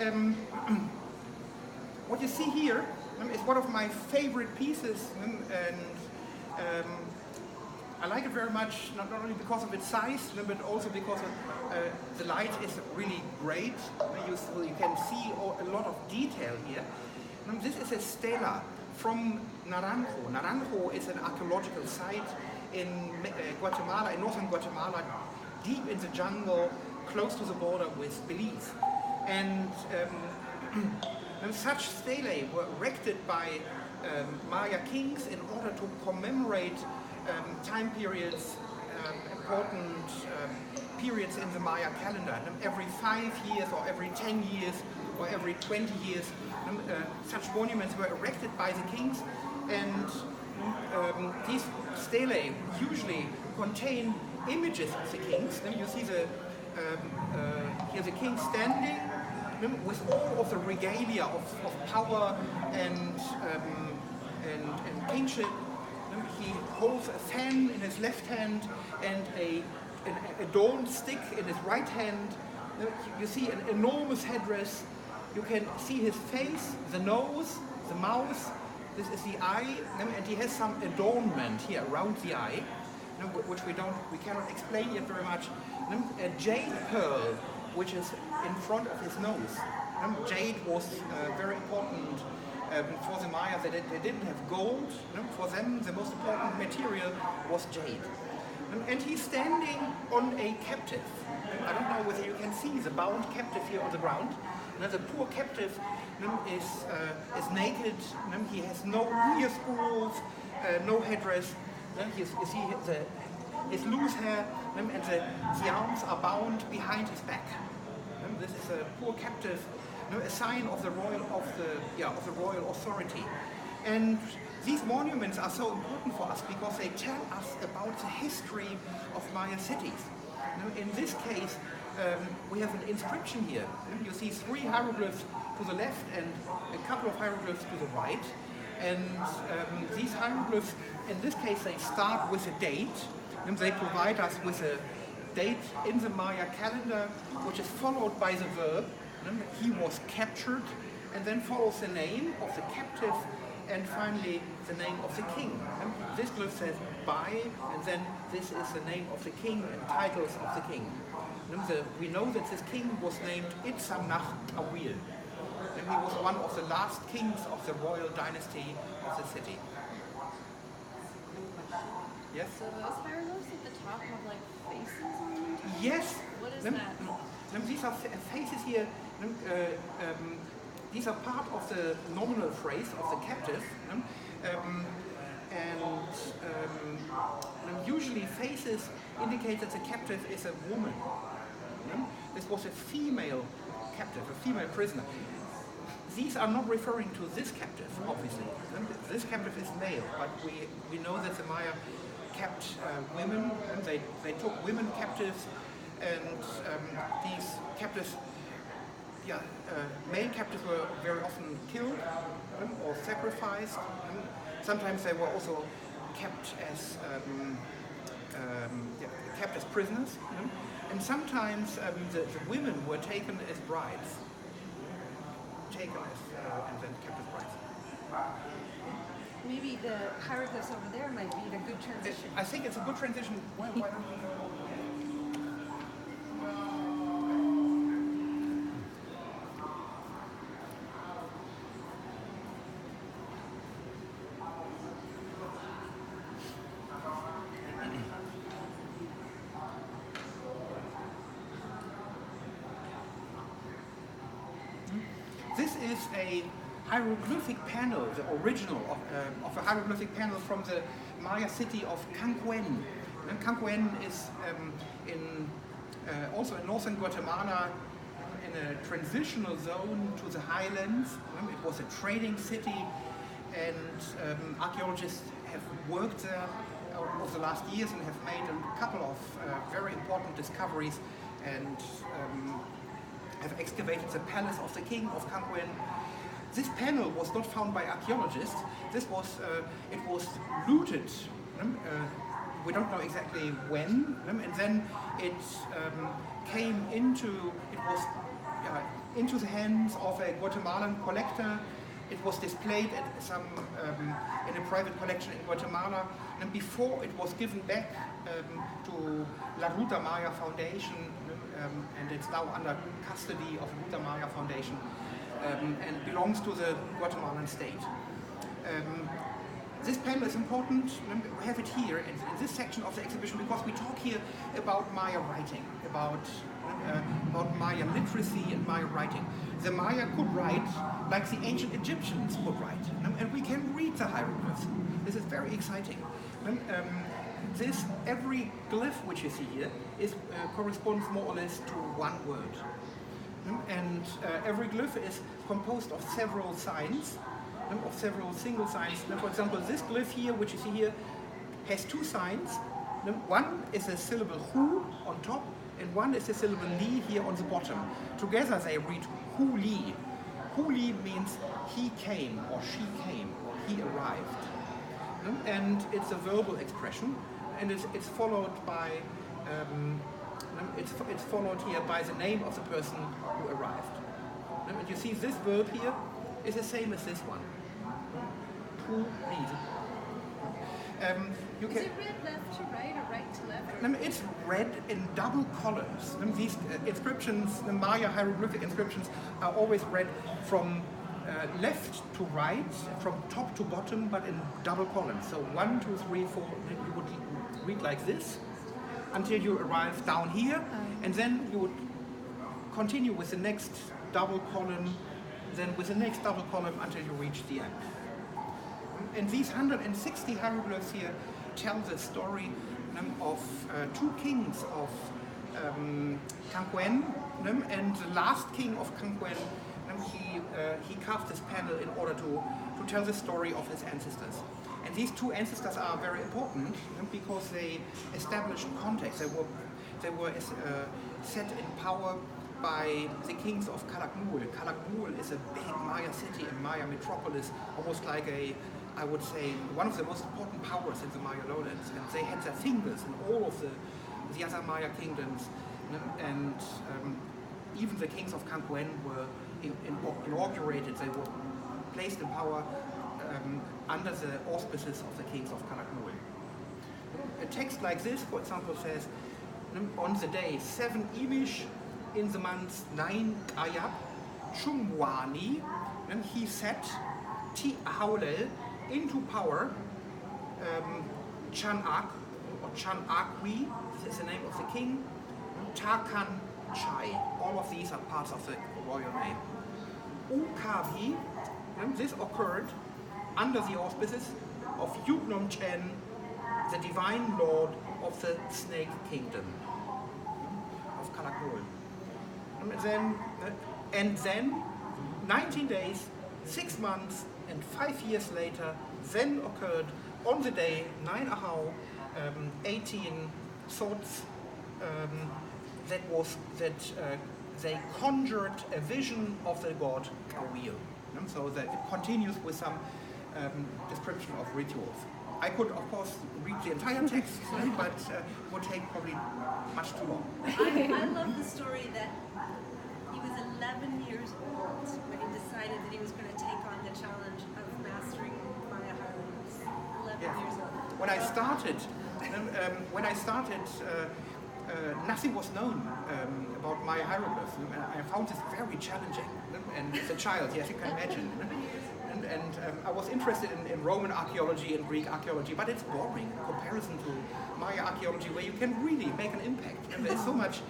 um, what you see here is one of my favorite pieces, and I like it very much, not only because of its size, but also because the light is really great. You can see a lot of detail here. This is a stela from Naranjo. Naranjo is an archaeological site in Guatemala, in northern Guatemala, deep in the jungle, close to the border with Belize. And such stelae were erected by Maya kings in order to commemorate time periods, important periods in the Maya calendar. Every 5 years or every 10 years or every 20 years, such monuments were erected by the kings, and these stelae usually contain images of the kings. Then you see here the king standing with all of the regalia of power and kingship. He holds a fan in his left hand and an adorned stick in his right hand. You see an enormous headdress. You can see his face, the nose, the mouth. This is the eye, and he has some adornment here around the eye, which we cannot explain yet very much. A jade pearl, which is in front of his nose. Jade was very important for the Maya. They didn't have gold. For them, the most important material was jade. And he's standing on a captive. I don't know whether you can see the bound captive here on the ground. The poor captive is naked. He has no ear spools, no headdress. You see his loose hair, and the arms are bound behind his back. This is a poor captive, a sign of the royal authority. And these monuments are so important for us because they tell us about the history of Maya cities. In this case, we have an inscription here. You see 3 hieroglyphs to the left and a couple of hieroglyphs to the right. And these hieroglyphs, in this case, they start with a date. And they provide us with a date in the Maya calendar, which is followed by the verb. He was captured, and then follows the name of the captive, and finally the name of the king. This glyph says by, and then this is the name of the king and titles of the king. We know that this king was named Itzamnach Awil, and he was one of the last kings of the royal dynasty of the city. Yes? So those hieroglyphs at the top have like faces on them? Yes. What is that? These are faces here. These are part of the nominal phrase of the captive, and usually faces indicate that the captive is a woman. This was a female captive, a female prisoner. These are not referring to this captive, obviously. This captive is male, but we know that the Maya kept women, and they took women captives, and these captives, male captives were very often killed or sacrificed. Sometimes they were also kept as prisoners, and sometimes the women were taken as brides, and then kept as brides. Maybe the hieroglyphs over there might be the good transition. I think it's a good transition. Why don't we go? This is a hieroglyphic panel, the original of a hieroglyphic panel from the Maya city of Canquen. And Canquen is also in northern Guatemala, in a transitional zone to the highlands. It was a trading city, and archaeologists have worked there over the last years and have made a couple of very important discoveries, and have excavated the palace of the king of Canquen. This panel was not found by archaeologists. It was looted. We don't know exactly when, and then it came into. It was into the hands of a Guatemalan collector. It was displayed at in a private collection in Guatemala, and before it was given back to La Ruta Maya Foundation, and it's now under custody of Ruta Maya Foundation, and belongs to the Guatemalan state. This panel is important. We have it here in this section of the exhibition because we talk here about Maya writing, about Maya literacy and Maya writing. The Maya could write like the ancient Egyptians could write, and we can read the hieroglyphs. This is very exciting. Every glyph which you see here corresponds more or less to one word. And every glyph is composed of several signs, of several single signs. For example, this glyph here, which you see here, has two signs. One is a syllable hu on top, and one is a syllable li here on the bottom. Together they read hu li. Hu li means he came, or she came, or he arrived. And it's a verbal expression, and it's followed by it's followed here by the name of the person who arrived. And you see this verb here is the same as this one. To read. Is it read left to right or right to left? It's read in double columns. These inscriptions, the Maya hieroglyphic inscriptions, are always read from left to right, from top to bottom, but in double columns. So 1, 2, 3, 4, you would read like this until you arrive down here, and then you would continue with the next double column, then with the next double column until you reach the end. And these 160 hieroglyphs here tell the story of two kings of Canquen, and the last king of Canquen, he carved this panel in order to tell the story of his ancestors. And these two ancestors are very important because they established context. They were set in power by the kings of Calakmul. Calakmul is a big Maya city, a Maya metropolis, almost like I would say, one of the most important powers in the Maya lowlands. And they had their fingers in all of the other Maya kingdoms. And even the kings of Canquen were inaugurated, they were placed in power under the auspices of the kings of Calakmul. A text like this, for example, says, on the day 7 Imish in the month 9 Ayab, Chumwani, he set Ti Haulel into power, Chanak, or Chanakwi, this is the name of the king, Tarkan Chai, all of these are parts of the royal name. Ukavi, this occurred under the auspices of Yugnom Chen, the divine lord of the snake kingdom of Calakmul. And then 19 days, 6 months, and 5 years later, then occurred on the day 9 Ahau, 18 thoughts that they conjured a vision of the god Kawil. So that it continues with some description of rituals. I could, of course, read the entire text, but it would take probably much too long. I love the story that he was 11 years old when he decided that he was going to take on the challenge of mastering Maya hieroglyphs. 11 years old. When I started, nothing was known about Maya hieroglyphs, and I found this very challenging. And as a child, yes, you can imagine. And I was interested in Roman archaeology and Greek archaeology, but it's boring in comparison to Maya archaeology, where you can really make an impact. And there's so much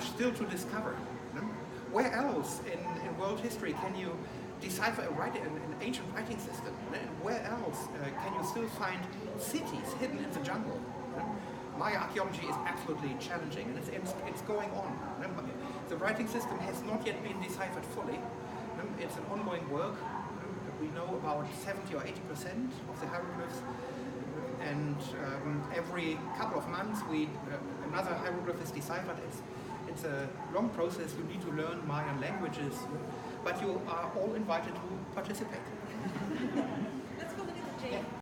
still to discover. Where else in world history can you decipher an ancient writing system? And where else can you still find cities hidden in the jungle? Maya archaeology is absolutely challenging, and it's going on. The writing system has not yet been deciphered fully. It's an ongoing work. We know about 70 or 80% of the hieroglyphs, and every couple of months another hieroglyph is deciphered. It's a long process. You need to learn Mayan languages, but you are all invited to participate.